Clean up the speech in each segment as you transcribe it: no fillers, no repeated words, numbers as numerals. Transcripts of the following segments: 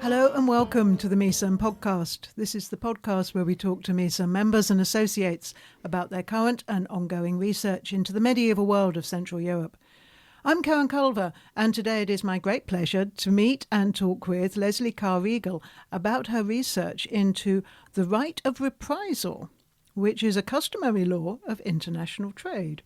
Hello and welcome to the MECERN podcast. This is the podcast where we talk to MECERN members and associates about their current and ongoing research into the medieval world of Central Europe. I'm Karen Culver, and today it is my great pleasure to meet and talk with Leslie Carr-Riegel about her research into the Right of Reprisal, which is a customary law of international trade.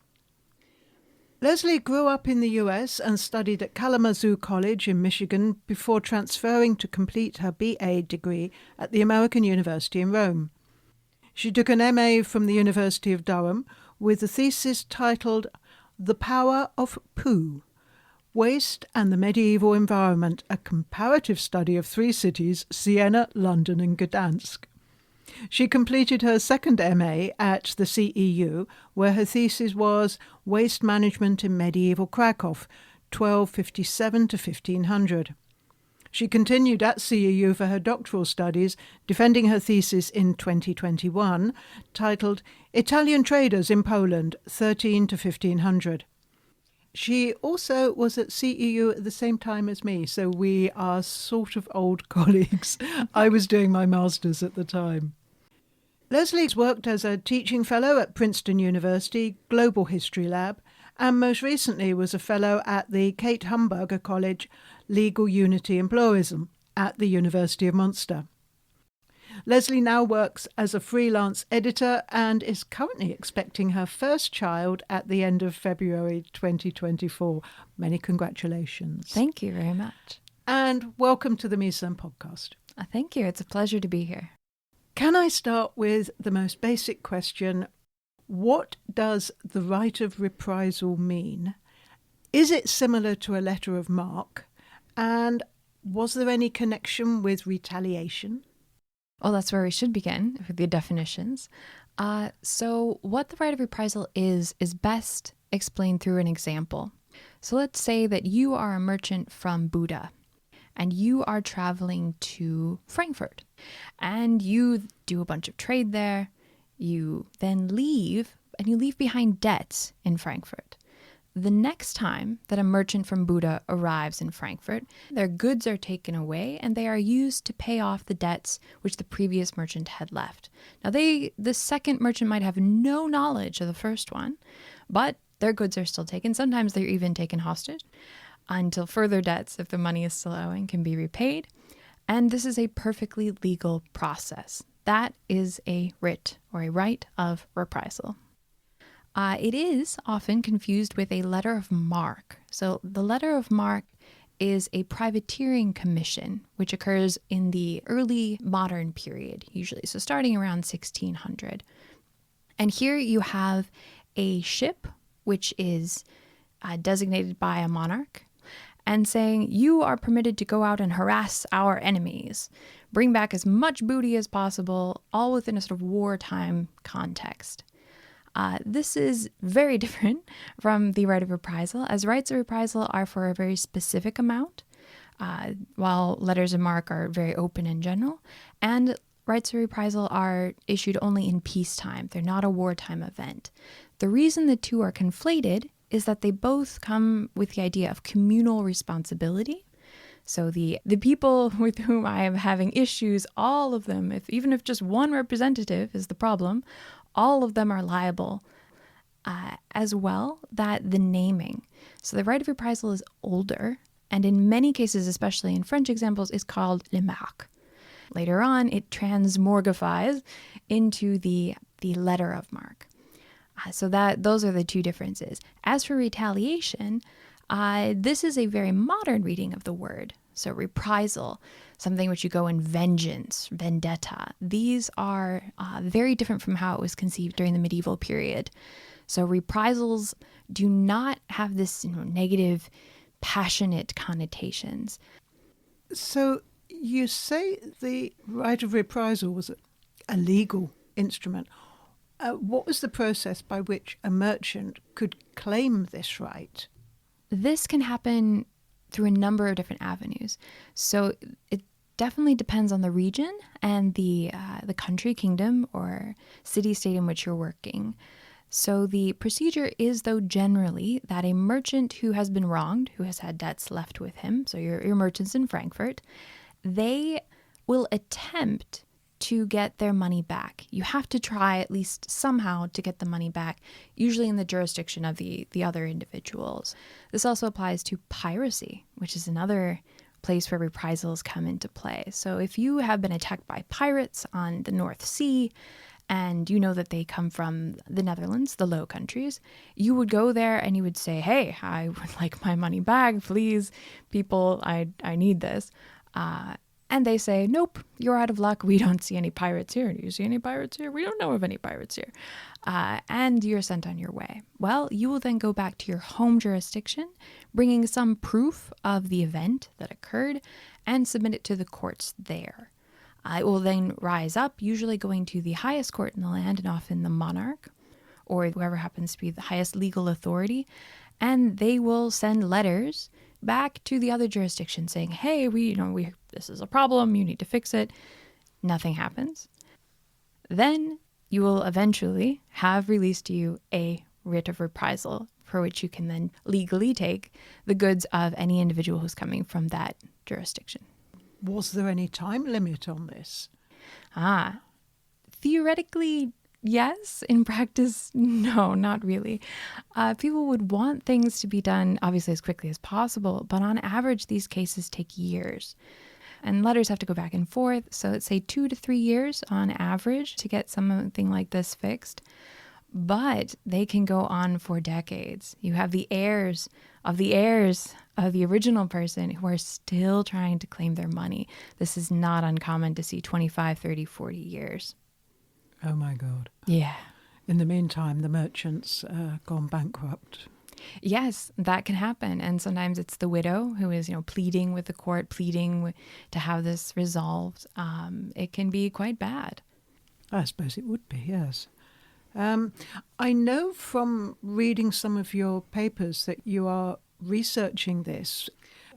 Leslie grew up in the US and studied at Kalamazoo College in Michigan before transferring to complete her BA degree at the American University in Rome. She took an MA from the University of Durham with a thesis titled The Power of Poo, Waste and the Medieval Environment, a comparative study of three cities, Siena, London and Gdansk. She completed her second MA at the CEU, where her thesis was Waste Management in Medieval Krakow, 1257 to 1500. She continued at CEU for her doctoral studies, defending her thesis in 2021, titled Italian Traders in Poland, 13 to 1500. She also was at CEU at the same time as me, so we are sort of old colleagues. I was doing my master's at the time. Leslie's worked as a teaching fellow at Princeton University Global History Lab, and most recently was a fellow at the Kate Humberger College Legal Unity and Pluralism at the University of Munster. Leslie now works as a freelance editor and is currently expecting her first child at the end of February 2024. Many congratulations. Thank you very much. And welcome to the MECERN podcast. Thank you. It's a pleasure to be here. Can I start with the most basic question? What does the right of reprisal mean? Is it similar to a letter of marque? And was there any connection with retaliation? Well, that's where we should begin with the definitions. So what the right of reprisal is best explained through an example. So let's say that you are a merchant from Buda, and you are traveling to Frankfurt, and you do a bunch of trade there. You then leave, and you leave behind debts in Frankfurt. The next time that a merchant from Buda arrives in Frankfurt, their goods are taken away, and they are used to pay off the debts which the previous merchant had left. Now, the second merchant might have no knowledge of the first one, but their goods are still taken. Sometimes they're even taken hostage until further debts, if the money is still owing, can be repaid. And this is a perfectly legal process. That is a writ, or a right of reprisal. It is often confused with a letter of marque. So the letter of marque is a privateering commission, which occurs in the early modern period, usually. So starting around 1600. And here you have a ship, which is designated by a monarch, and saying, you are permitted to go out and harass our enemies, bring back as much booty as possible, all within a sort of wartime context. This is very different from the right of reprisal, as rights of reprisal are for a very specific amount, while letters of marque are very open in general, and rights of reprisal are issued only in peacetime. They're not a wartime event. The reason the two are conflated is that they both come with the idea of communal responsibility. So the people with whom I am having issues, all of them, even if just one representative is the problem, all of them are liable. As well, that the naming. So the right of reprisal is older, and in many cases, especially in French examples, is called le marque. Later on, it transmorgifies into the letter of marque. So those are the two differences. As for retaliation, this is a very modern reading of the word. So reprisal, something which you go in vengeance, vendetta. These are very different from how it was conceived during the medieval period. So reprisals do not have this negative, passionate connotations. So you say the right of reprisal was a legal instrument. What was the process by which a merchant could claim this right? This can happen through a number of different avenues. So it definitely depends on the region and the country, kingdom, or city-state in which you're working. So the procedure is, though, generally that a merchant who has been wronged, who has had debts left with him, so your merchant's in Frankfurt, they will attempt to get their money back. You have to try at least somehow to get the money back, usually in the jurisdiction of the other individuals. This also applies to piracy, which is another place where reprisals come into play. So if you have been attacked by pirates on the North Sea, and you know that they come from the Netherlands, the Low Countries, you would go there and you would say, hey, I would like my money back, please, people, I need this. And they say, nope, you're out of luck. We don't see any pirates here. Do you see any pirates here? We don't know of any pirates here. And you're sent on your way. Well, you will then go back to your home jurisdiction, bringing some proof of the event that occurred, and submit it to the courts there. It will then rise up, usually going to the highest court in the land, and often the monarch, or whoever happens to be the highest legal authority, and they will send letters back to the other jurisdiction saying, hey, this is a problem, you need to fix it. Nothing happens. Then you will eventually have released to you a writ of reprisal, for which you can then legally take the goods of any individual who's coming from that jurisdiction. Was there any time limit on this? Theoretically, yes. In practice, no, not really. People would want things to be done, obviously, as quickly as possible, but on average, these cases take years. And letters have to go back and forth, so let's say 2 to 3 years on average to get something like this fixed. But they can go on for decades. You have the heirs of the original person who are still trying to claim their money. This is not uncommon to see 25, 30, 40 years. Oh my God. Yeah. In the meantime, the merchant's gone bankrupt. Yes, that can happen. And sometimes it's the widow who is, pleading with the court, pleading to have this resolved. It can be quite bad. I suppose it would be, yes. I know from reading some of your papers that you are researching this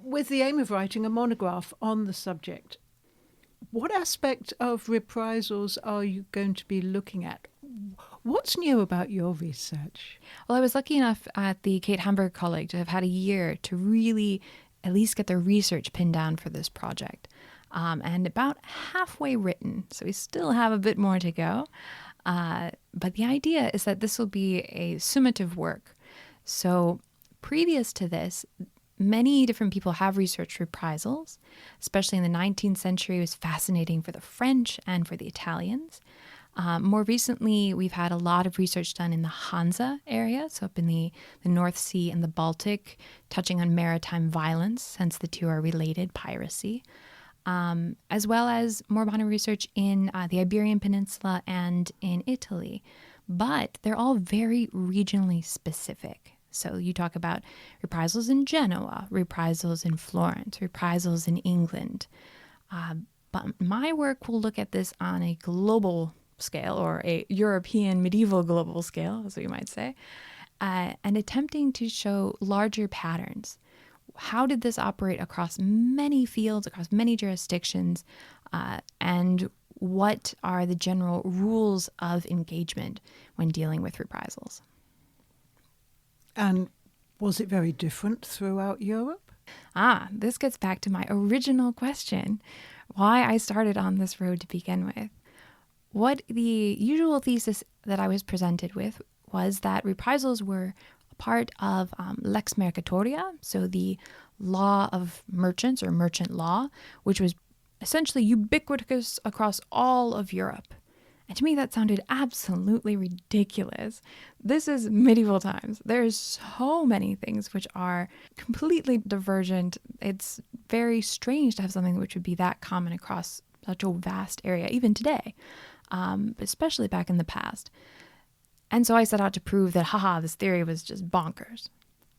with the aim of writing a monograph on the subject. What aspect of reprisals are you going to be looking at? What's new about your research? Well, I was lucky enough at the Kate Hamburg Colleague to have had a year to really at least get the research pinned down for this project. And about halfway written, so we still have a bit more to go. But the idea is that this will be a summative work. So previous to this, many different people have researched reprisals, especially in the 19th century. It was fascinating for the French and for the Italians. More recently, we've had a lot of research done in the Hansa area, so up in the North Sea and the Baltic, touching on maritime violence, since the two are related, piracy, as well as more modern research in the Iberian Peninsula and in Italy. But they're all very regionally specific. So you talk about reprisals in Genoa, reprisals in Florence, reprisals in England. But my work will look at this on a global scale, or a European medieval global scale, as we might say, and attempting to show larger patterns. How did this operate across many fields, across many jurisdictions, and what are the general rules of engagement when dealing with reprisals? And was it very different throughout Europe? This gets back to my original question, why I started on this road to begin with. What the usual thesis that I was presented with was that reprisals were a part of lex mercatoria, so the law of merchants or merchant law, which was essentially ubiquitous across all of Europe. And to me, that sounded absolutely ridiculous. This is medieval times. There's so many things which are completely divergent. It's very strange to have something which would be that common across such a vast area, even today, especially back in the past. And so I set out to prove that, this theory was just bonkers.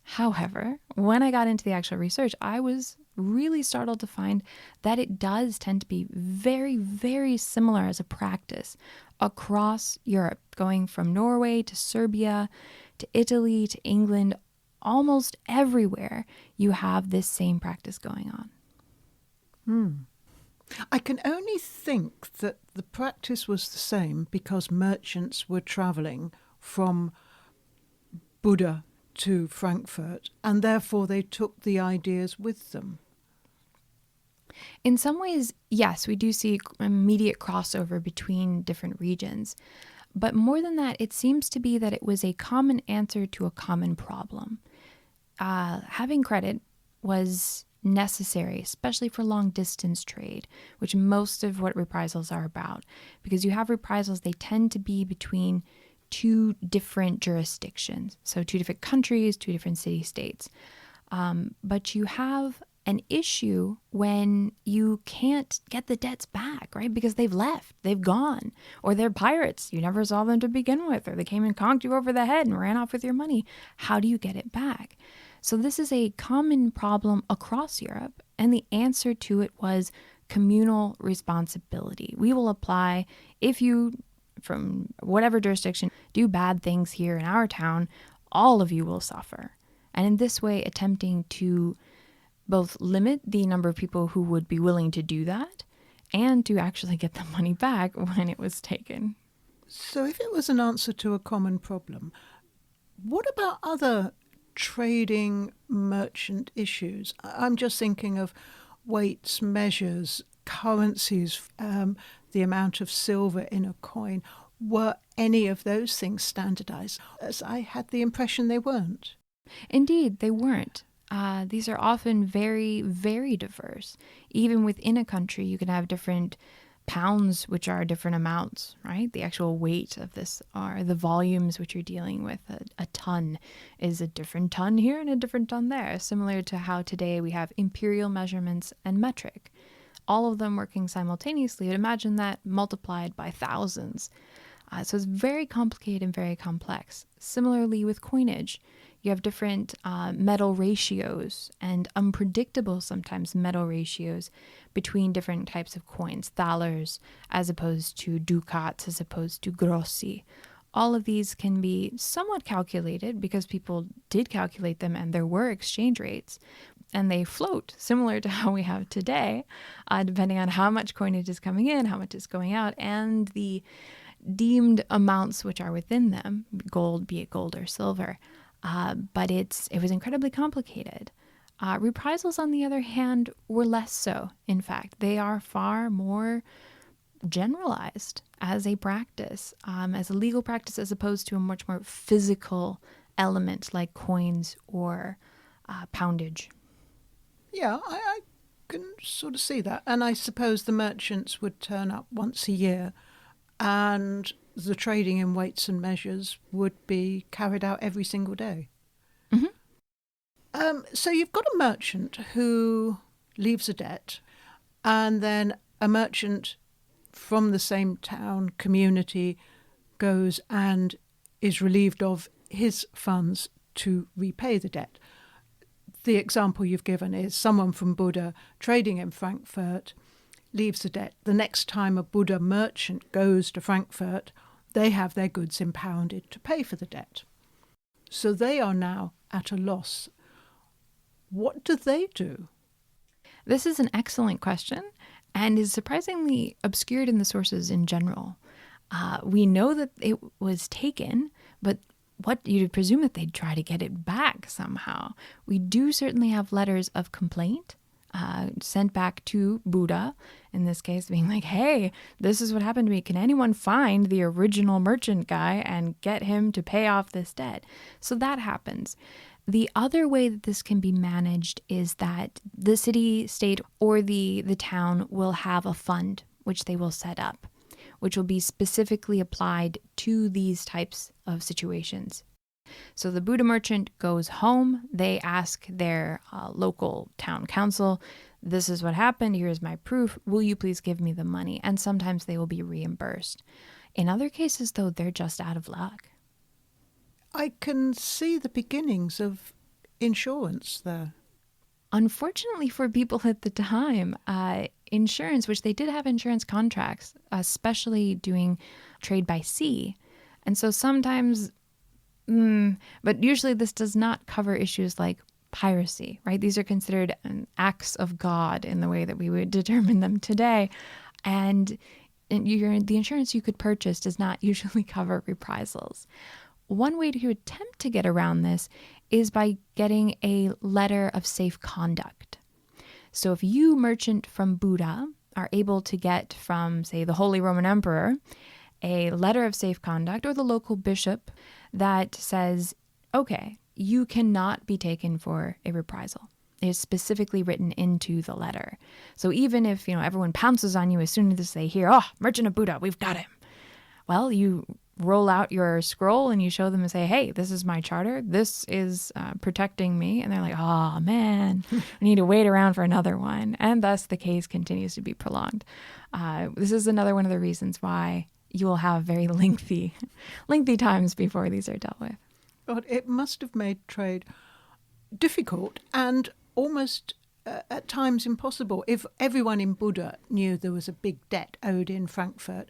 However, when I got into the actual research, I was really startled to find that it does tend to be very, very similar as a practice across Europe, going from Norway to Serbia to Italy to England. Almost everywhere you have this same practice going on. I can only think that the practice was the same because merchants were travelling from Buda to Frankfurt, and therefore they took the ideas with them. In some ways, yes, we do see immediate crossover between different regions. But more than that, it seems to be that it was a common answer to a common problem. Having credit was necessary, especially for long distance trade, which most of what reprisals are about. Because you have reprisals, they tend to be between two different jurisdictions. So two different countries, two different city-states. But you have an issue when you can't get the debts back, right? Because they've left, they've gone, or they're pirates. You never saw them to begin with, or they came and conked you over the head and ran off with your money. How do you get it back? So this is a common problem across Europe, and the answer to it was communal responsibility. We will apply, if you, from whatever jurisdiction, do bad things here in our town, all of you will suffer. And in this way, attempting to both limit the number of people who would be willing to do that and to actually get the money back when it was taken. So if it was an answer to a common problem, what about other trading merchant issues? I'm just thinking of weights, measures, currencies, the amount of silver in a coin. Were any of those things standardized? As I had the impression they weren't. Indeed, they weren't. These are often very, very diverse. Even within a country, you can have different pounds, which are different amounts, right? The actual weight of this are the volumes which you're dealing with. A ton is a different ton here and a different ton there, similar to how today we have imperial measurements and metric. All of them working simultaneously. Imagine that multiplied by thousands. So it's very complicated and very complex. Similarly with coinage, you have different metal ratios and unpredictable sometimes metal ratios between different types of coins, thalers as opposed to ducats, as opposed to grossi. All of these can be somewhat calculated because people did calculate them and there were exchange rates. And they float, similar to how we have today, depending on how much coinage is coming in, how much is going out, and the deemed amounts which are within them, gold, be it gold or silver. But it was incredibly complicated. Reprisals, on the other hand, were less so. In fact, they are far more generalized as a practice, as a legal practice, as opposed to a much more physical element like coins or poundage. Yeah, I can sort of see that. And I suppose the merchants would turn up once a year and the trading in weights and measures would be carried out every single day. Mm-hmm. So you've got a merchant who leaves a debt, and then a merchant from the same town, community, goes and is relieved of his funds to repay the debt. The example you've given is someone from Buda trading in Frankfurt leaves the debt. The next time a Buda merchant goes to Frankfurt, they have their goods impounded to pay for the debt. So they are now at a loss. What do they do? This is an excellent question and is surprisingly obscured in the sources in general. We know that it was taken, but what you'd presume that they'd try to get it back somehow. We do certainly have letters of complaint sent back to Buda, in this case being like, hey, this is what happened to me. Can anyone find the original merchant guy and get him to pay off this debt? So that happens. The other way that this can be managed is that the city, state, or the town will have a fund which they will set up, which will be specifically applied to these types of situations. So the Buda merchant goes home. They ask their local town council, this is what happened. Here's my proof. Will you please give me the money? And sometimes they will be reimbursed. In other cases, though, they're just out of luck. I can see the beginnings of insurance there. Unfortunately for people at the time, insurance, which they did have insurance contracts, especially doing trade by sea. And so sometimes, but usually this does not cover issues like piracy, right? These are considered acts of God in the way that we would determine them today. And the insurance you could purchase does not usually cover reprisals. One way to attempt to get around this is by getting a letter of safe conduct. So if you, merchant from Buda, are able to get from, say, the Holy Roman Emperor a letter of safe conduct, or the local bishop that says, okay, you cannot be taken for a reprisal. It is specifically written into the letter. So even if, everyone pounces on you as soon as they hear, oh, merchant of Buda, we've got him. Well, you roll out your scroll and you show them and say, hey, this is my charter. This is protecting me. And they're like, oh, man, I need to wait around for another one. And thus the case continues to be prolonged. This is another one of the reasons why you will have very lengthy times before these are dealt with. God, it must have made trade difficult and almost at times impossible. If everyone in Buda knew there was a big debt owed in Frankfurt,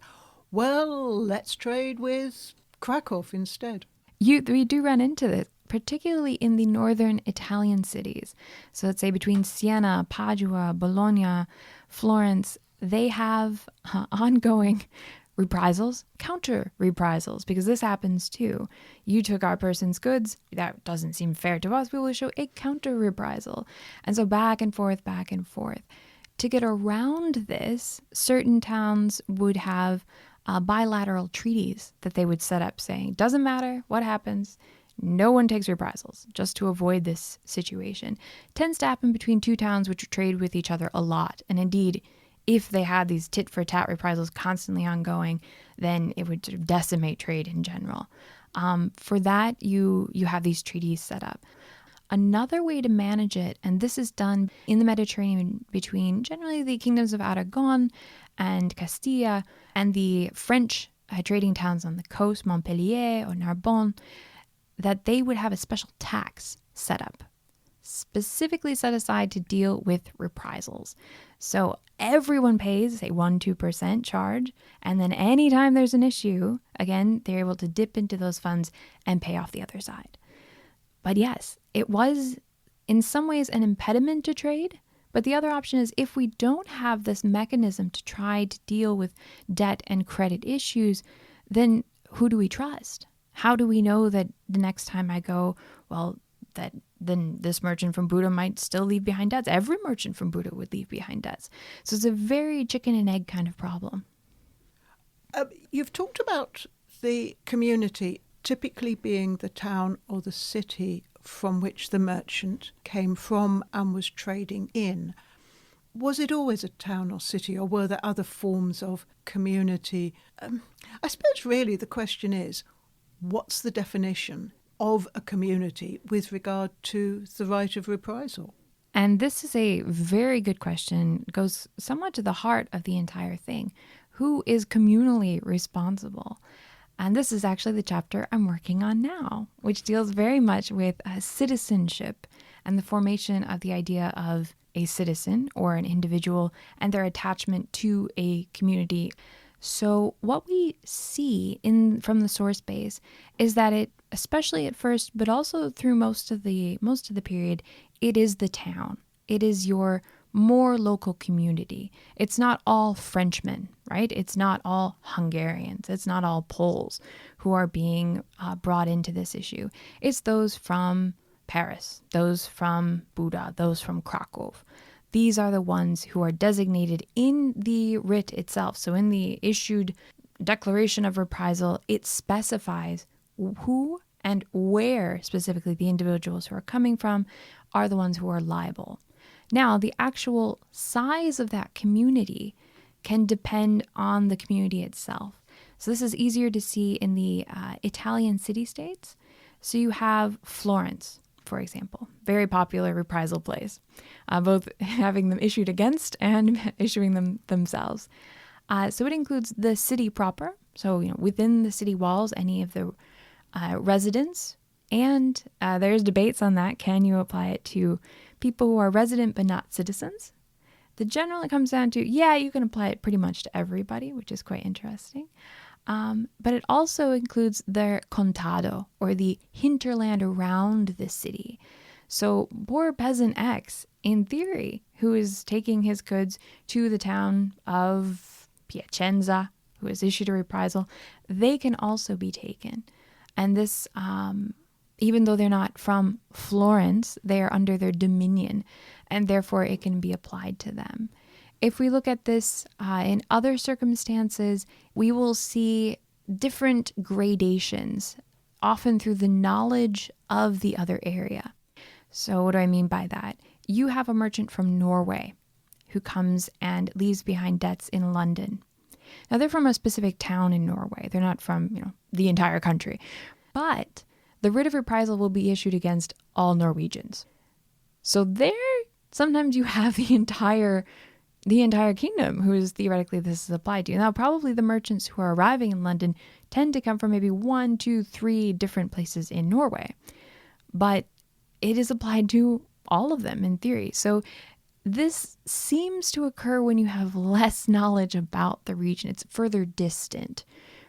well, let's trade with Krakow instead. We do run into this, particularly in the northern Italian cities. So let's say between Siena, Padua, Bologna, Florence, they have ongoing reprisals, counter reprisals, because this happens too. You took our person's goods. That doesn't seem fair to us. We will show a counter reprisal. And so back and forth, back and forth. To get around this, certain towns would have bilateral treaties that they would set up saying, doesn't matter what happens, no one takes reprisals, just to avoid this situation. It tends to happen between two towns which trade with each other a lot. And indeed, if they had these tit-for-tat reprisals constantly ongoing, then it would sort of decimate trade in general. For that, you have these treaties set up. Another way to manage it, and this is done in the Mediterranean between generally the kingdoms of Aragon and Castilla and the French trading towns on the coast, Montpellier or Narbonne, that they would have a special tax set up, specifically set aside to deal with reprisals. So everyone pays, say, 1-2% charge, and then anytime there's an issue, again, they're able to dip into those funds and pay off the other side. But yes, it was in some ways an impediment to trade. But the other option is if we don't have this mechanism to try to deal with debt and credit issues, then who do we trust? How do we know that the next time I go, well, that then this merchant from Buda might still leave behind debts? Every merchant from Buda would leave behind debts. So it's a very chicken and egg kind of problem. You've talked about the community typically being the town or the city from which the merchant came from and was trading in. Was it always a town or city, or were there other forms of community? I suppose really the question is, what's the definition of a community with regard to the right of reprisal? And this is a very good question. It goes somewhat to the heart of the entire thing. Who is communally responsible? And this is actually the chapter I'm working on now, which deals very much with citizenship and the formation of the idea of a citizen or an individual and their attachment to a community. So what we see from the source base is that it, especially at first, but also through most of the period, it is the town. It is your more local community. It's not all Frenchmen, right? It's not all Hungarians. It's not all Poles who are being brought into this issue. It's those from Paris, those from Buda, those from Krakow. These are the ones who are designated in the writ itself. So in the issued declaration of reprisal, it specifies who and where specifically the individuals who are coming from are the ones who are liable. Now, the actual size of that community can depend on the community itself. So this is easier to see in the Italian city-states. So you have Florence, for example, very popular reprisal place, both having them issued against and issuing them themselves. So it includes the city proper, so within the city walls, any of the residents, and there's debates on that. Can you apply it to people who are resident but not citizens? The general, it comes down to, yeah, you can apply it pretty much to everybody, which is quite interesting. But it also includes their contado, or the hinterland around the city. So poor peasant X, in theory, who is taking his goods to the town of Piacenza, who has issued a reprisal, they can also be taken. And this even though they're not from Florence, they are under their dominion, and therefore it can be applied to them. If we look at this in other circumstances, we will see different gradations, often through the knowledge of the other area. So what do I mean by that? You have a merchant from Norway who comes and leaves behind debts in London. Now, they're from a specific town in Norway. They're not from, the entire country. But the writ of reprisal will be issued against all Norwegians. So there, sometimes you have the entire kingdom who is theoretically this is applied to. Now, probably the merchants who are arriving in London tend to come from maybe 1, 2, 3 different places in Norway. But it is applied to all of them in theory. So this seems to occur when you have less knowledge about the region. It's further distant,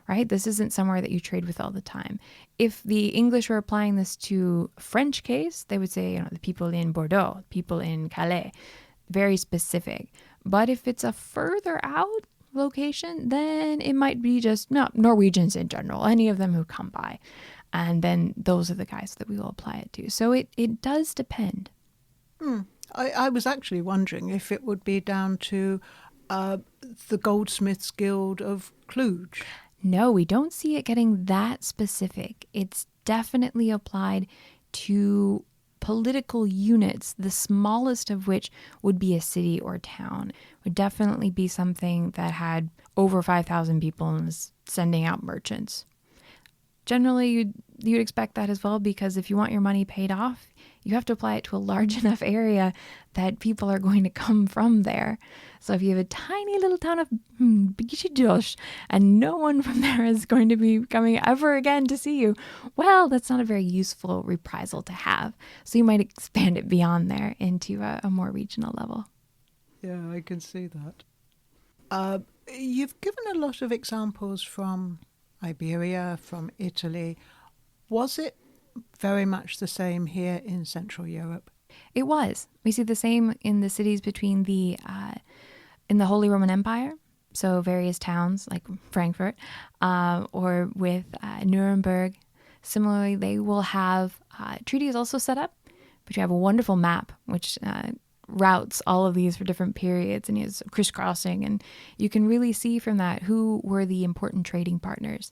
right? This isn't somewhere that you trade with all the time. If the English were applying this to a French case, they would say, the people in Bordeaux, people in Calais, very specific. But if it's a further out location, then it might be just Norwegians in general, any of them who come by. And then those are the guys that we will apply it to. So it does depend. I was actually wondering if it would be down to the Goldsmiths Guild of Cluj. No, we don't see it getting that specific. It's definitely applied to political units, the smallest of which would be a city or town. It would definitely be something that had over 5,000 people and was sending out merchants. Generally, you'd expect that as well, because if you want your money paid off, you have to apply it to a large enough area that people are going to come from there. So if you have a tiny little town of Bikichijosh and no one from there is going to be coming ever again to see you, well, that's not a very useful reprisal to have. So you might expand it beyond there into a more regional level. Yeah, I can see that. You've given a lot of examples from Iberia, from Italy. Was it very much the same here in Central Europe? It was. We see the same in the cities between in the Holy Roman Empire, so various towns like Frankfurt, or with Nuremberg. Similarly, they will have treaties also set up, but you have a wonderful map which routes all of these for different periods and is crisscrossing, and you can really see from that who were the important trading partners.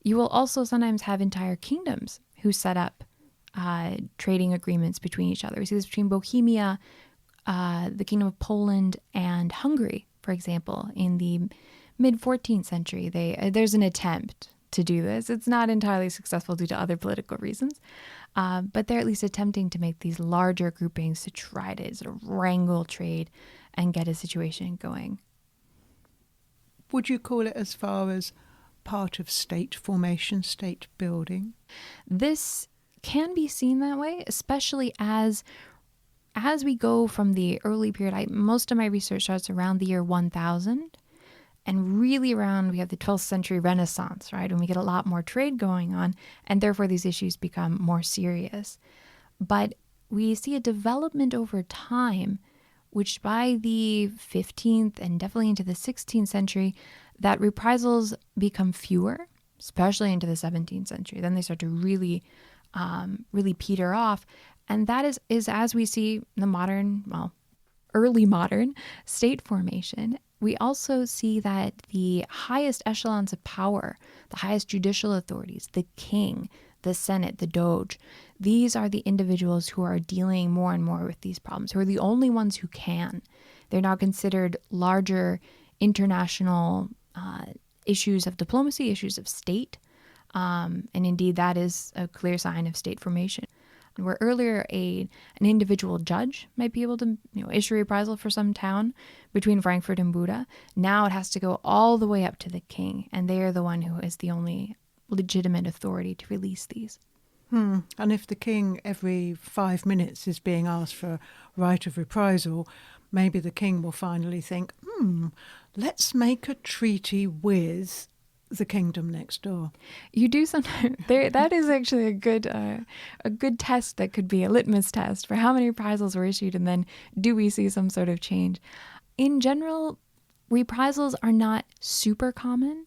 You will also sometimes have entire kingdoms who set up trading agreements between each other. We see this between Bohemia, the Kingdom of Poland, and Hungary, for example, in the mid-14th century. There's an attempt to do this. It's not entirely successful due to other political reasons, but they're at least attempting to make these larger groupings to try to sort of wrangle trade and get a situation going. Would you call it as far as part of state formation, state building? This can be seen that way, especially as we go from the early period. Most of my research starts around the year 1000, and really around, we have the 12th century Renaissance, right, when we get a lot more trade going on, and therefore these issues become more serious. But we see a development over time, which by the 15th and definitely into the 16th century, that reprisals become fewer, especially into the 17th century. Then they start to really peter off. And that is as we see the early modern state formation. We also see that the highest echelons of power, the highest judicial authorities, the king, the Senate, the Doge, these are the individuals who are dealing more and more with these problems, who are the only ones who can. They're now considered larger international issues of diplomacy, issues of state. And indeed, that is a clear sign of state formation. Where earlier an individual judge might be able to issue a reprisal for some town between Frankfurt and Buda, now it has to go all the way up to the king, and they are the one who is the only legitimate authority to release these. And if the king every 5 minutes is being asked for right of reprisal, maybe the king will finally think, let's make a treaty with the kingdom next door. You do sometimes. That is actually a good test that could be a litmus test for how many reprisals were issued, and then do we see some sort of change. In general, reprisals are not super common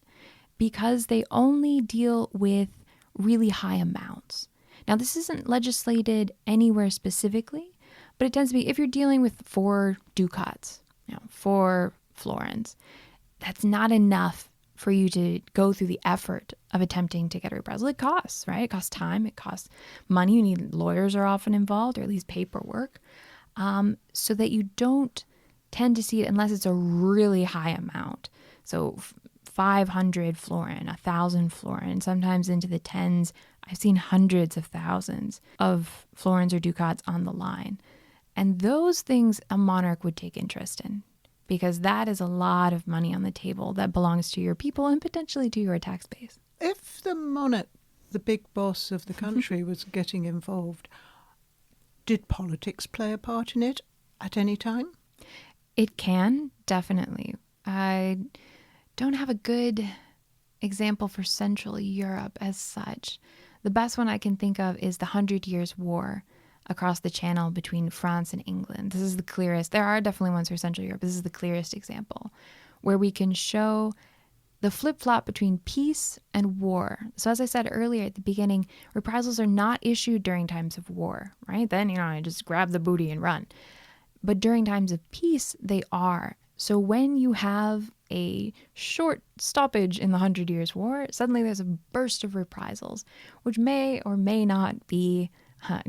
because they only deal with really high amounts. Now, this isn't legislated anywhere specifically, but it tends to be if you're dealing with 4 ducats, 4 florins, that's not enough for you to go through the effort of attempting to get a reprisal. It costs, right? It costs time. It costs money. You need lawyers are often involved, or at least paperwork, so that you don't tend to see it unless it's a really high amount. So 500 florin, 1,000 florin, sometimes into the tens. I've seen hundreds of thousands of florins or ducats on the line. And those things a monarch would take interest in, because that is a lot of money on the table that belongs to your people and potentially to your tax base. If the monarch, the big boss of the country, was getting involved, did politics play a part in it at any time? It can, definitely. I don't have a good example for Central Europe as such. The best one I can think of is the 100 Years' War across the Channel between France and England. This is the clearest. There are definitely ones for Central Europe. This is the clearest example where we can show the flip-flop between peace and war. So as I said earlier at the beginning, reprisals are not issued during times of war, right? Then, I just grab the booty and run. But during times of peace, they are. So when you have a short stoppage in the 100 Years' War, suddenly there's a burst of reprisals, which may or may not be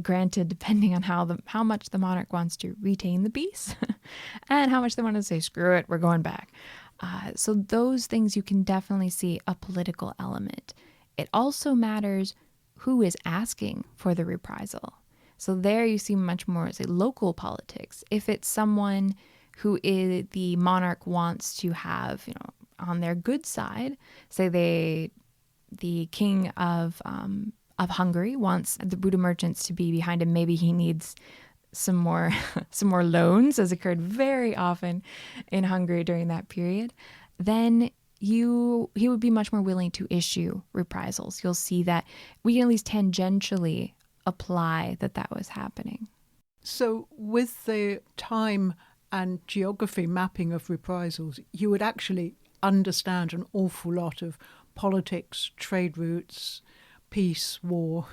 granted depending on how much the monarch wants to retain the peace and how much they want to say, screw it, we're going back. So those things you can definitely see a political element. It also matters who is asking for the reprisal. So there you see much more as a local politics. If it's someone who is the monarch wants to have, on their good side, say the king of Hungary wants the Buda merchants to be behind him. Maybe he needs some more loans, as occurred very often in Hungary during that period. Then he would be much more willing to issue reprisals. You'll see that we can at least tangentially apply that was happening. So with the time and geography mapping of reprisals, you would actually understand an awful lot of politics, trade routes, peace, war.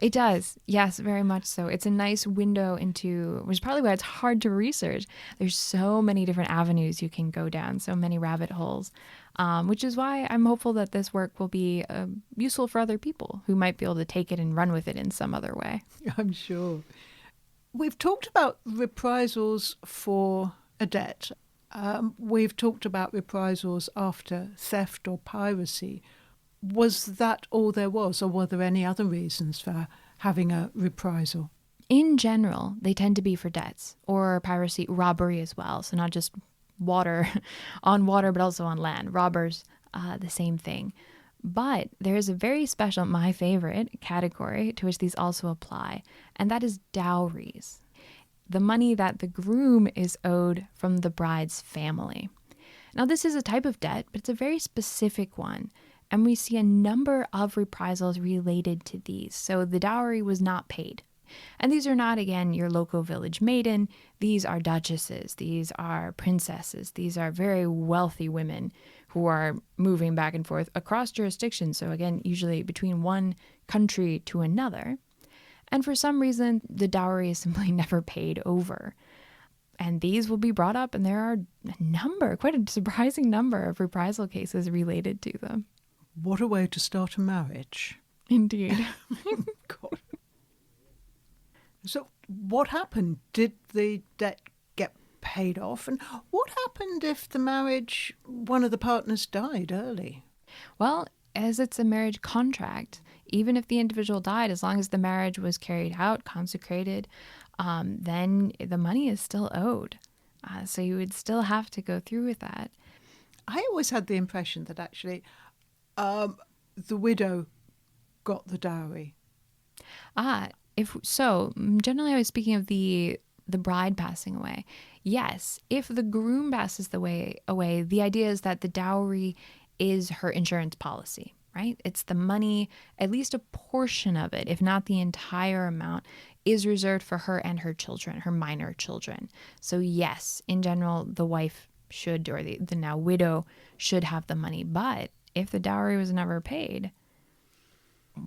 It does. Yes, very much so. It's a nice window into, which is probably why it's hard to research. There's so many different avenues you can go down, so many rabbit holes, which is why I'm hopeful that this work will be useful for other people who might be able to take it and run with it in some other way. I'm sure. We've talked about reprisals for a debt. We've talked about reprisals after theft or piracy. Was that all there was, or were there any other reasons for having a reprisal? In general, they tend to be for debts or piracy, robbery as well. So not just water, on water, but also on land. Robbers, the same thing. But there is a very special, my favorite, category to which these also apply, and that is doweries. The money that the groom is owed from the bride's family. Now, this is a type of debt, but it's a very specific one. And we see a number of reprisals related to these. So the dowry was not paid. And these are not, again, your local village maiden. These are duchesses. These are princesses. These are very wealthy women who are moving back and forth across jurisdictions. So again, usually between one country to another. And for some reason, the dowry is simply never paid over. And these will be brought up, and there are quite a surprising number of reprisal cases related to them. What a way to start a marriage. Indeed. God. So what happened? Did the debt get paid off? And what happened if the marriage, one of the partners died early? Well, as it's a marriage contract, even if the individual died, as long as the marriage was carried out, consecrated, then the money is still owed. So you would still have to go through with that. I always had the impression that actually the widow got the dowry. Generally I was speaking of the bride passing away. Yes, if the groom passes away, the idea is that the dowry is her insurance policy, right? It's the money, at least a portion of it, if not the entire amount, is reserved for her and her children, her minor children. So yes, in general, the wife should, or the now widow should have the money. But if the dowry was never paid,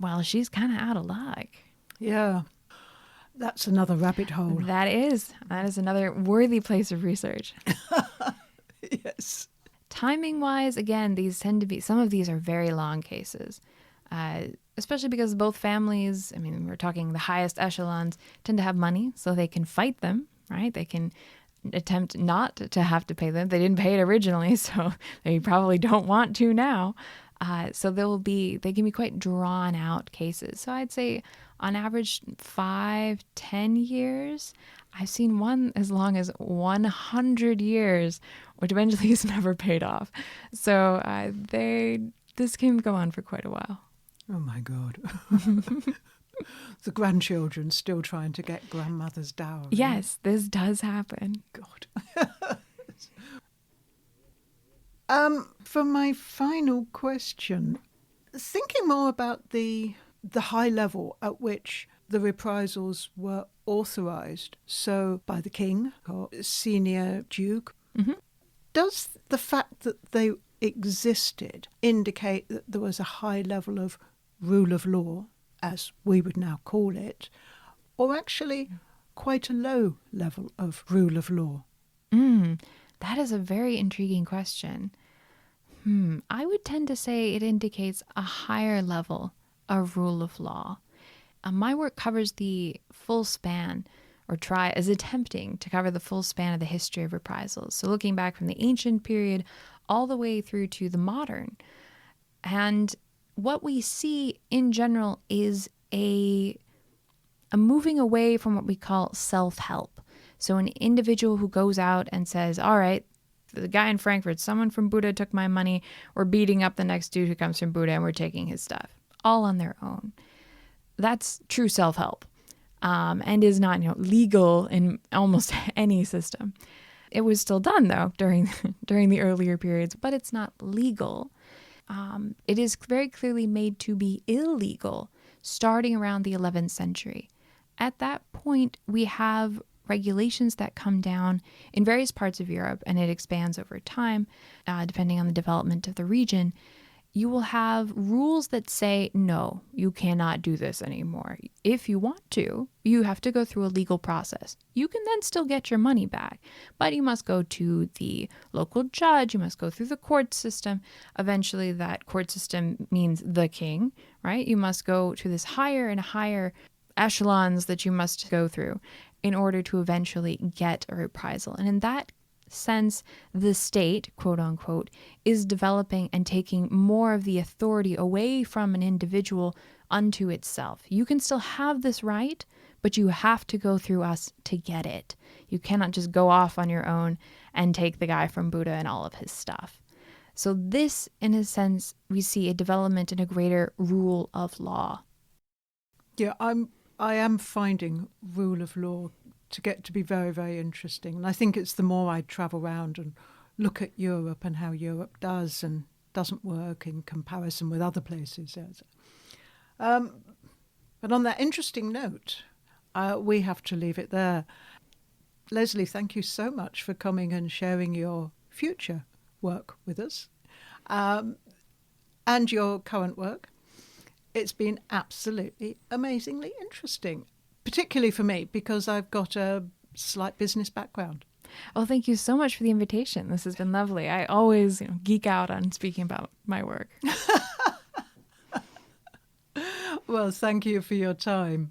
well, she's kind of out of luck. Yeah, that's another rabbit hole. That is another worthy place of research. Yes. Timing wise, again, these tend to be, some of these are very long cases, especially because both families, I mean, we're talking the highest echelons, tend to have money so they can fight them, right? They can attempt not to have to pay them. They didn't pay it originally, so they probably don't want to now. So they can be quite drawn out cases. So I'd say on average 5-10 years. I've seen one as long as 100 years, which eventually is never paid off. So this can go on for quite a while. Oh my God. The grandchildren still trying to get grandmother's dowry. Yes, this does happen. God. For my final question, thinking more about the high level at which the reprisals were authorised, so by the king or senior duke, does the fact that they existed indicate that there was a high level of rule of law, as we would now call it, or actually quite a low level of rule of law? That is a very intriguing question. I would tend to say it indicates a higher level of rule of law. My work covers the full span, or is attempting to cover the full span of the history of reprisals. So looking back from the ancient period all the way through to the modern. And what we see in general is a moving away from what we call self-help. So an individual who goes out and says, all right, the guy in Frankfurt, someone from Buda took my money, we're beating up the next dude who comes from Buda and we're taking his stuff, all on their own. That's true self-help, and is not legal in almost any system. It was still done, though, during the earlier periods, but it's not legal. It is very clearly made to be illegal starting around the 11th century. At that point, we have regulations that come down in various parts of Europe, and it expands over time, depending on the development of the region. You will have rules that say, no, you cannot do this anymore. If you want to, you have to go through a legal process. You can then still get your money back, but you must go to the local judge. You must go through the court system. Eventually, that court system means the king, right? You must go to this higher and higher echelons that you must go through in order to eventually get a reprisal. And in that sense, the state, quote unquote, is developing and taking more of the authority away from an individual unto itself. You can still have this right, but you have to go through us to get it. You cannot just go off on your own and take the guy from Buda and all of his stuff. So this, in a sense, we see a development in a greater rule of law. Yeah, I am finding rule of law to get to be very, very interesting. And I think it's the more I travel around and look at Europe and how Europe does and doesn't work in comparison with other places. But on that interesting note, we have to leave it there. Leslie, thank you so much for coming and sharing your future work with us and your current work. It's been absolutely amazingly interesting, particularly for me, because I've got a slight business background. Well, thank you so much for the invitation. This has been lovely. I always geek out on speaking about my work. Well, thank you for your time.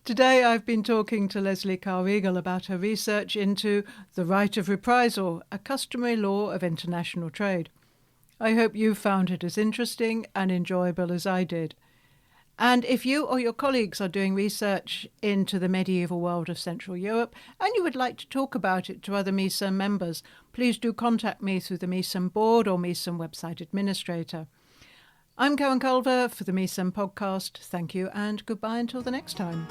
Today I've been talking to Leslie Carr-Riegel about her research into the Right of Reprisal, a customary law of international trade. I hope you found it as interesting and enjoyable as I did. And if you or your colleagues are doing research into the medieval world of Central Europe and you would like to talk about it to other MECERN members, please do contact me through the MECERN board or MECERN website administrator. I'm Karen Culver for the MECERN podcast. Thank you and goodbye until the next time.